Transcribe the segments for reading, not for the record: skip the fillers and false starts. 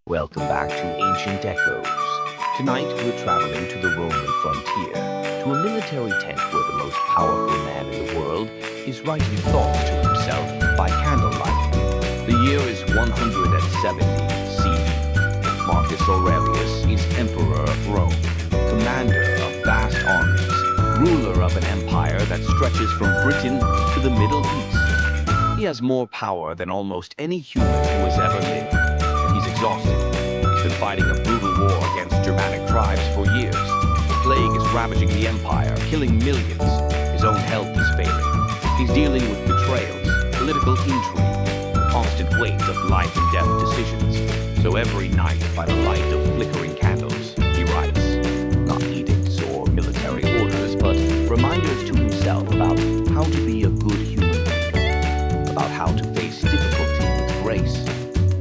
Welcome back to Ancient Echoes. Tonight we're traveling to the Roman frontier, to a military tent where the most powerful man in the world is writing thoughts to himself by candlelight. The year is 170 CE. Marcus Aurelius is Emperor of Rome, commander of vast armies, ruler of an empire that stretches from Britain to the Middle East. He has more power than almost any human who has ever lived. He's exhausted. He's been fighting a brutal war against Germanic tribes for years. The plague is ravaging the empire, killing millions. His own health is failing. He's dealing with betrayals, political intrigue, the constant weight of life and death decisions. So every night, by the light of flickering candles, he writes, not edicts or military orders, but reminders to himself about how to be a good human being, about how to face difficulty with grace,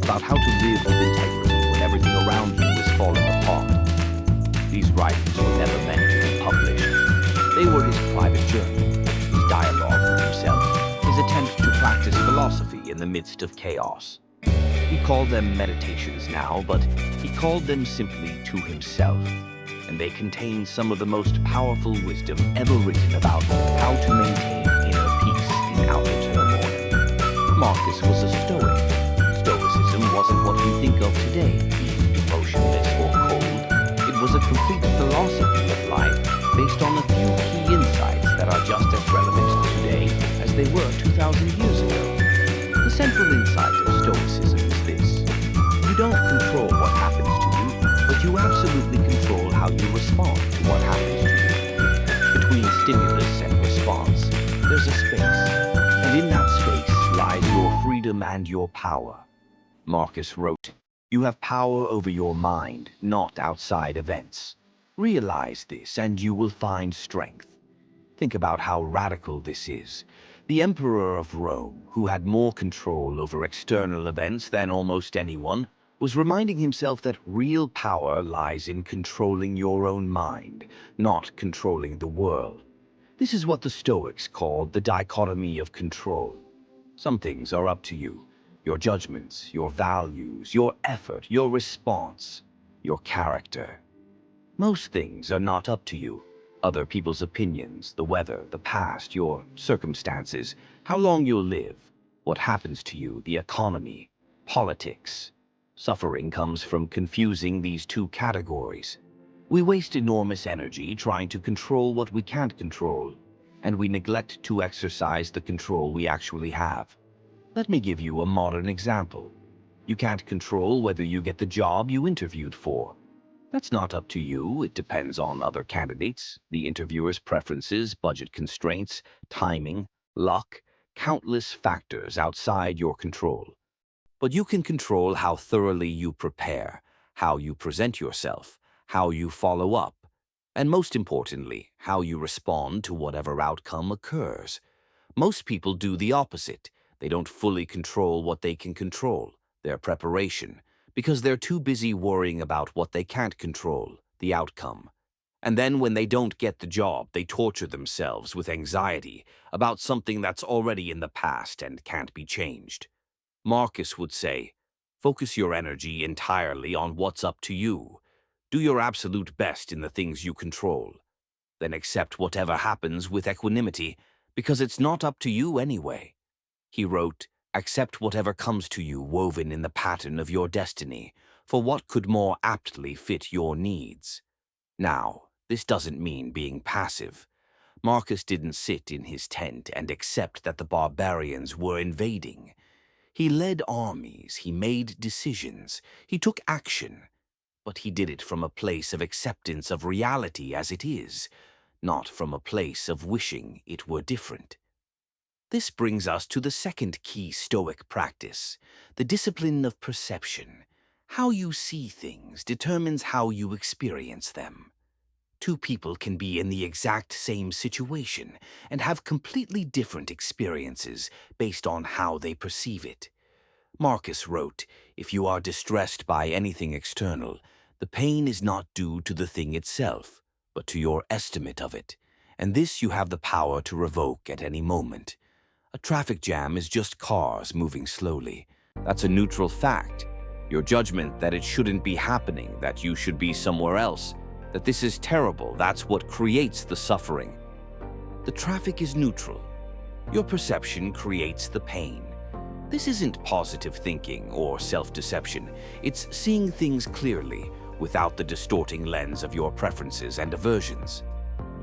about how to live with integrity when everything around you is falling apart. These writings were never meant to be published. They were his private journal, his dialogue with himself, his attempt to practice philosophy in the midst of chaos. He called them meditations now, but he called them simply to himself, and they contain some of the most powerful wisdom ever written about how to maintain inner peace in outer turmoil. Marcus was a Stoic. Stoicism wasn't what we think of today, being emotionless or cold. It was a complete philosophy of life based on a few key insights that are just as relevant today as they were 2,000 years ago. The central insight of Stoicism is this: you don't control what happens to you, but you absolutely control how you respond to what happens to you. Between stimulus and response, there's a space, and in that space lies your freedom and your power. Marcus wrote, "You have power over your mind, not outside events. Realize this and you will find strength." Think about how radical this is. The Emperor of Rome, who had more control over external events than almost anyone, was reminding himself that real power lies in controlling your own mind, not controlling the world. This is what the Stoics called the dichotomy of control. Some things are up to you. Your judgments, your values, your effort, your response, your character. Most things are not up to you. Other people's opinions, the weather, the past, your circumstances, how long you'll live, what happens to you, the economy, politics. Suffering comes from confusing these two categories. We waste enormous energy trying to control what we can't control, and we neglect to exercise the control we actually have. Let me give you a modern example. You can't control whether you get the job you interviewed for. That's not up to you. It depends on other candidates, the interviewer's preferences, budget constraints, timing, luck, countless factors outside your control. But you can control how thoroughly you prepare, how you present yourself, how you follow up, and most importantly, how you respond to whatever outcome occurs. Most people do the opposite. They don't fully control what they can control, their preparation, because they're too busy worrying about what they can't control, the outcome. And then when they don't get the job, they torture themselves with anxiety about something that's already in the past and can't be changed. Marcus would say, focus your energy entirely on what's up to you. Do your absolute best in the things you control. Then accept whatever happens with equanimity, because it's not up to you anyway. He wrote, accept whatever comes to you woven in the pattern of your destiny, for what could more aptly fit your needs. Now, this doesn't mean being passive. Marcus didn't sit in his tent and accept that the barbarians were invading. He led armies, he made decisions, he took action, but he did it from a place of acceptance of reality as it is, not from a place of wishing it were different. This brings us to the second key Stoic practice, the discipline of perception. How you see things determines how you experience them. Two people can be in the exact same situation and have completely different experiences based on how they perceive it. Marcus wrote, if you are distressed by anything external, the pain is not due to the thing itself, but to your estimate of it, and this you have the power to revoke at any moment. A traffic jam is just cars moving slowly. That's a neutral fact. Your judgment that it shouldn't be happening, that you should be somewhere else, that this is terrible, that's what creates the suffering. The traffic is neutral. Your perception creates the pain. This isn't positive thinking or self-deception. It's seeing things clearly without the distorting lens of your preferences and aversions.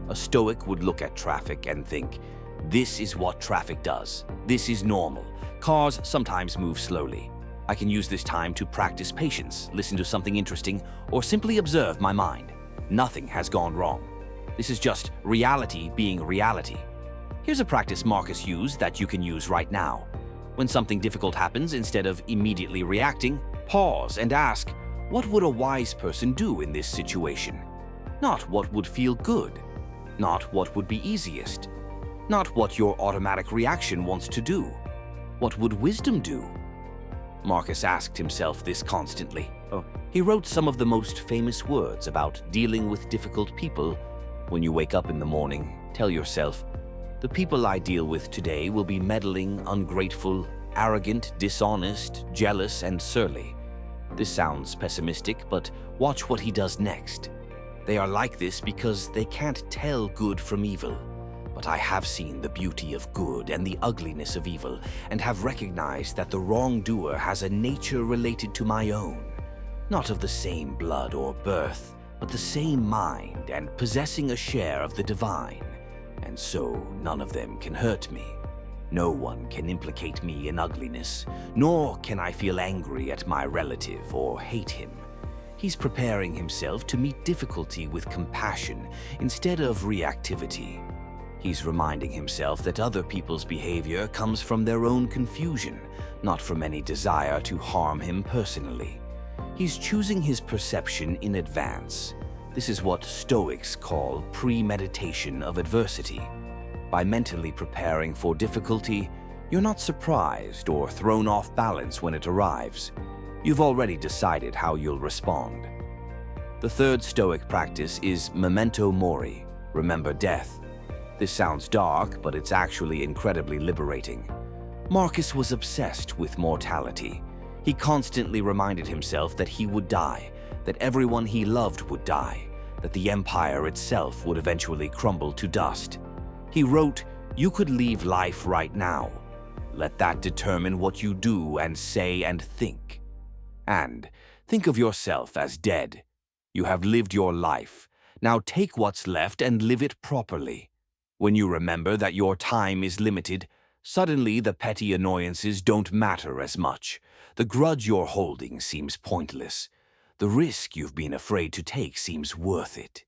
A Stoic would look at traffic and think, this is what traffic does. This is normal. Cars sometimes move slowly. I can use this time to practice patience, listen to something interesting, or simply observe my mind. Nothing has gone wrong. This is just reality being reality. Here's a practice Marcus used that you can use right now. When something difficult happens, instead of immediately reacting, pause and ask, what would a wise person do in this situation? Not what would feel good. Not what would be easiest. Not what your automatic reaction wants to do. What would wisdom do? Marcus asked himself this constantly. He wrote some of the most famous words about dealing with difficult people. When you wake up in the morning, tell yourself, the people I deal with today will be meddling, ungrateful, arrogant, dishonest, jealous, and surly. This sounds pessimistic, but watch what he does next. They are like this because they can't tell good from evil. But I have seen the beauty of good and the ugliness of evil, and have recognized that the wrongdoer has a nature related to my own, not of the same blood or birth, but the same mind and possessing a share of the divine. And so none of them can hurt me. No one can implicate me in ugliness, nor can I feel angry at my relative or hate him. He's preparing himself to meet difficulty with compassion instead of reactivity. He's reminding himself that other people's behavior comes from their own confusion, not from any desire to harm him personally. He's choosing his perception in advance. This is what Stoics call premeditation of adversity. By mentally preparing for difficulty, you're not surprised or thrown off balance when it arrives. You've already decided how you'll respond. The third Stoic practice is Memento Mori, remember death. This sounds dark, but it's actually incredibly liberating. Marcus was obsessed with mortality. He constantly reminded himself that he would die, that everyone he loved would die, that the empire itself would eventually crumble to dust. He wrote, "You could leave life right now. Let that determine what you do and say and think. And think of yourself as dead. You have lived your life. Now take what's left and live it properly. When you remember that your time is limited, suddenly the petty annoyances don't matter as much. The grudge you're holding seems pointless. The risk you've been afraid to take seems worth it.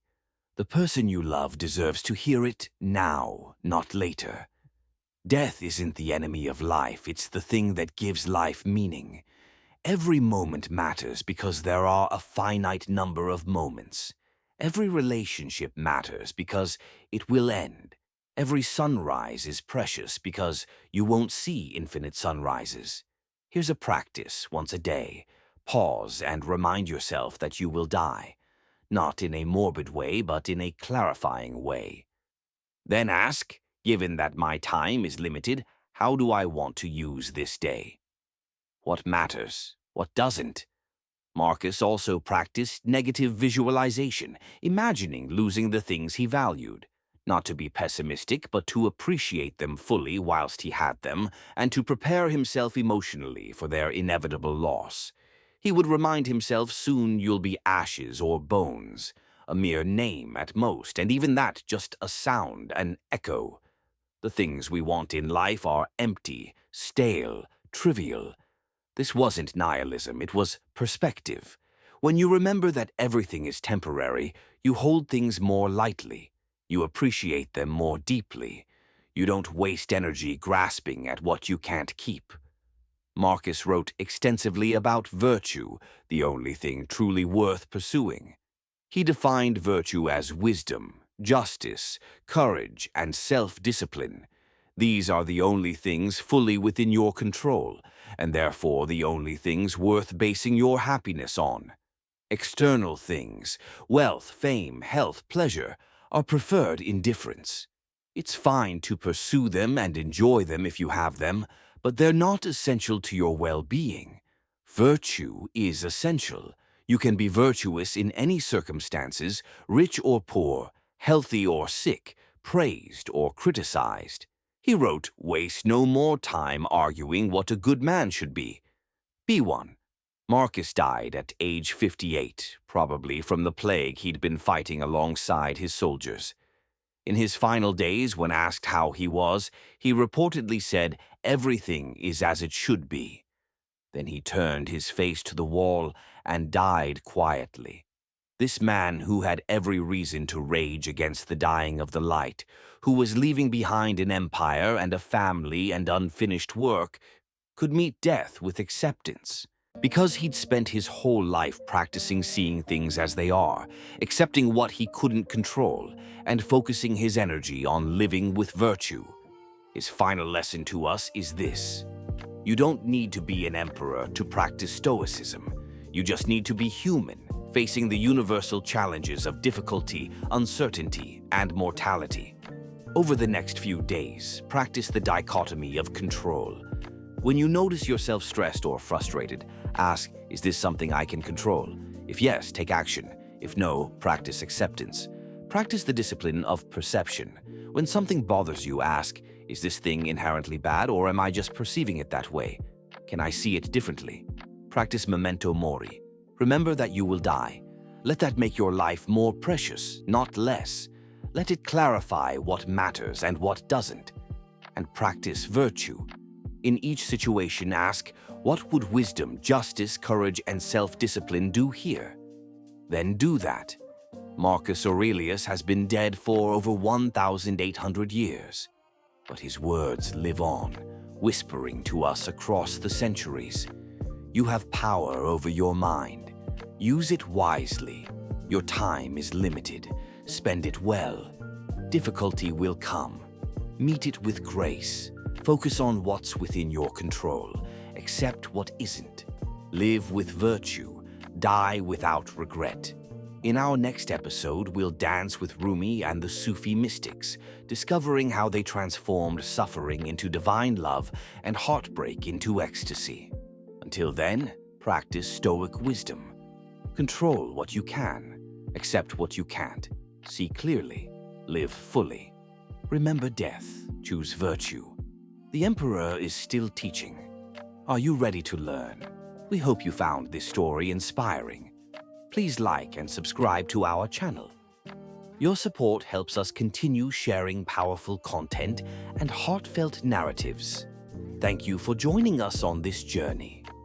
The person you love deserves to hear it now, not later. Death isn't the enemy of life, it's the thing that gives life meaning. Every moment matters because there are a finite number of moments. Every relationship matters because it will end. Every sunrise is precious because you won't see infinite sunrises. Here's a practice once a day. Pause and remind yourself that you will die. Not in a morbid way, but in a clarifying way. Then ask, given that my time is limited, how do I want to use this day? What matters? What doesn't? Marcus also practiced negative visualization, imagining losing the things he valued. Not to be pessimistic, but to appreciate them fully whilst he had them, and to prepare himself emotionally for their inevitable loss. He would remind himself soon you'll be ashes or bones, a mere name at most, and even that just a sound, an echo. The things we want in life are empty, stale, trivial. This wasn't nihilism, it was perspective. When you remember that everything is temporary, you hold things more lightly. You appreciate them more deeply. You don't waste energy grasping at what you can't keep. Marcus wrote extensively about virtue, the only thing truly worth pursuing. He defined virtue as wisdom, justice, courage, and self-discipline. These are the only things fully within your control, and therefore the only things worth basing your happiness on. External things, wealth, fame, health, pleasure, are preferred indifference. It's fine to pursue them and enjoy them if you have them, but they're not essential to your well-being. Virtue is essential. You can be virtuous in any circumstances, rich or poor, healthy or sick, praised or criticized. He wrote, "Waste no more time arguing what a good man should be. Be one." Marcus died at age 58, probably from the plague he'd been fighting alongside his soldiers. In his final days, when asked how he was, he reportedly said, "Everything is as it should be." Then he turned his face to the wall and died quietly. This man, who had every reason to rage against the dying of the light, who was leaving behind an empire and a family and unfinished work, could meet death with acceptance. Because he'd spent his whole life practicing seeing things as they are, accepting what he couldn't control, and focusing his energy on living with virtue. His final lesson to us is this: you don't need to be an emperor to practice Stoicism. You just need to be human, facing the universal challenges of difficulty, uncertainty, and mortality. Over the next few days, practice the dichotomy of control. When you notice yourself stressed or frustrated, ask, is this something I can control? If yes, take action. If no, practice acceptance. Practice the discipline of perception. When something bothers you, ask, is this thing inherently bad, or am I just perceiving it that way? Can I see it differently? Practice Memento Mori. Remember that you will die. Let that make your life more precious, not less. Let it clarify what matters and what doesn't. And practice virtue. In each situation, ask, what would wisdom, justice, courage, and self-discipline do here? Then do that. Marcus Aurelius has been dead for over 1,800 years, but his words live on, whispering to us across the centuries. You have power over your mind. Use it wisely. Your time is limited. Spend it well. Difficulty will come. Meet it with grace. Focus on what's within your control. Accept what isn't. Live with virtue. Die without regret. In our next episode, we'll dance with Rumi and the Sufi mystics, discovering how they transformed suffering into divine love and heartbreak into ecstasy. Until then, practice Stoic wisdom. Control what you can. Accept what you can't. See clearly. Live fully. Remember death. Choose virtue. The Emperor is still teaching. Are you ready to learn? We hope you found this story inspiring. Please like and subscribe to our channel. Your support helps us continue sharing powerful content and heartfelt narratives. Thank you for joining us on this journey.